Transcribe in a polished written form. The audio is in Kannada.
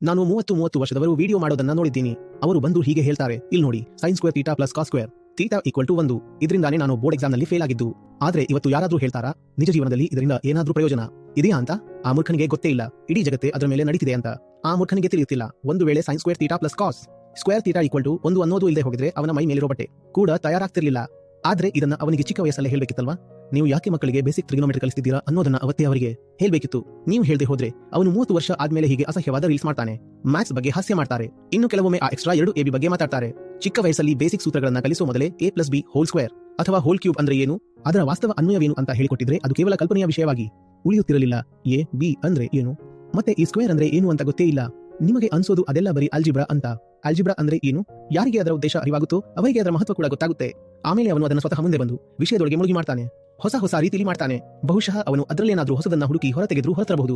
ನಾನು 30 ವರ್ಷದವರು ವಿಡಿಯೋ ಮಾಡೋದನ್ನ ನೋಡಿದ್ದೀನಿ. ಅವರು ಬಂದು ಹೀಗೆ ಹೇಳ್ತಾರೆ, ಇಲ್ಲಿ ನೋಡಿ sin square theta plus cos square theta equal to 1. ಇದರಿಂದಾನೇ ನಾನು ಬೋರ್ಡ್ ಎಕ್ಸಾಮ್ ನಲ್ಲಿ ಫೇಲ್ ಆಗಿದ್ದು. ಆದ್ರೆ ಇವತ್ತು ಯಾರಾದ್ರೂ ಹೇಳ್ತಾರಾ ನಿಜ ಜೀವನದಲ್ಲಿ ಇದರಿಂದ ಏನಾದ್ರೂ ಪ್ರಯೋಜನ ಇದೆಯಾ ಅಂತ? ಆ ಮೂರ್ಖನಿಗೆ ಗೊತ್ತೇ ಇಲ್ಲ ಇಡೀ ಜಗತ್ತೇ ಅದರ ಮೇಲೆ ನಡೀತಿದೆ ಅಂತ. ಆ ಮೂರ್ಖನಿಗೆ ತಿಳಿಯುತ್ತಿಲ್ಲ, ಒಂದು ವೇಳೆ sin square theta plus cos square theta equal to 1 ಅನ್ನೋದು ಇಲ್ಲದೆ ಹೋಗಿದ್ರೆ ಅವನ ಮೈ ಮೇಲಿರೋ ಬಟ್ಟೆ ಕೂಡ ತಯಾರಾಗ್ತಿರ್ಲಿಲ್ಲ. ಆದ್ರೆ ಇದನ್ನ ಅವನಿಗೆ ಚಿಕ್ಕ ವಯಸ್ಸಲ್ಲೇ ಹೇಳ್ಬೇಕಿತ್ತಲ್ವಾ? ನೀವು ಯಾಕೆ ಮಕ್ಕಳಿಗೆ ಬೇಸಿಕ್ ಟ್ರಿಗೊನೋಮೆಟ್ರಿ ಕಲಿಸ್ತಿದ್ದೀರಾ ಅನ್ನೋದನ್ನ ಅವತ್ತೇ ಅವರಿಗೆ ಹೇಳ್ಬೇಕಿತ್ತು. ನೀವು ಹೇಳ್ದೆ ಹೋದ್ರೆ ಅವನು 30 ವರ್ಷ ಆದ್ಮೇಲೆ ಹೀಗೆ ಅಸಹ್ಯವಾದ ರೀಲ್ಸ್ ಮಾಡ್ತಾನೆ. ಮ್ಯಾಥ್ಸ್ ಬಗ್ಗೆ ಹಾಸ್ಯ ಮಾಡ್ತಾರೆ, ಇನ್ನು ಕೆಲವೊಮ್ಮೆ ಆ ಎಕ್ಸ್ಟ್ರಾ 2ab ಬಗ್ಗೆ ಮಾತಾಡ್ತಾರೆ. ಚಿಕ್ಕ ವಯಸ್ಸಲ್ಲಿ ಬೇಸಿಕ್ ಸೂತ್ರಗಳನ್ನ ಕಲಿಸೋ ಮೊದಲೇ a+b ಹೋಲ್ ಸ್ಕ್ವೇರ್ ಅಥವಾ ಹೋಲ್ ಕ್ಯೂಬ್ ಅಂದ್ರೆ ಏನು, ಅದರ ವಾಸ್ತವ ಅನ್ವಯವೇನು ಅಂತ ಹೇಳಿಕೊಟ್ಟಿದ್ರೆ ಅದು ಕೇವಲ ಕಲ್ಪನೆಯ ವಿಷಯವಾಗಿ ಉಳಿಯುತ್ತಿರಲಿಲ್ಲ. a b ಅಂದ್ರೆ ಏನು ಮತ್ತೆ ಈ ಸ್ಕ್ವೇರ್ ಅಂದ್ರೆ ಏನು ಅಂತ ಗೊತ್ತೇ ಇಲ್ಲ. ನಿಮಗೆ ಅನ್ಸೋದು ಅದೆಲ್ಲ ಬರೀ ಅಲ್ಜಿಬ್ರಾ ಅಂತ. ಅಲ್ಜಿಬ್ರಾ ಅಂದ್ರೆ ಏನು? ಯಾರಿಗೆ ಅದರ ಉದ್ದೇಶ ಅರಿವಾಗುತ್ತೋ ಅವರಿಗೆ ಅದರ ಮಹತ್ವ ಕೂಡ ಗೊತ್ತಾಗುತ್ತೆ. ಆಮೇಲೆ ಅವನು ಅದನ್ನು ಸ್ವತಃ ಮುಂದೆ ಬಂದು ವಿಷಯದೊಳಗೆ ಮುಳುಗಿ ಮಾಡ್ತಾನೆ, ಹೊಸ ರೀತಿಲಿ ಮಾಡ್ತಾನೆ. ಬಹುಶಃ ಅವನು ಅದರಲ್ಲೇನಾದ್ರೂ ಹೊಸದನ್ನ ಹುಡುಕಿ ಹೊರತೆಗೆದ್ರೂ ಹೊರತರಬಹುದು.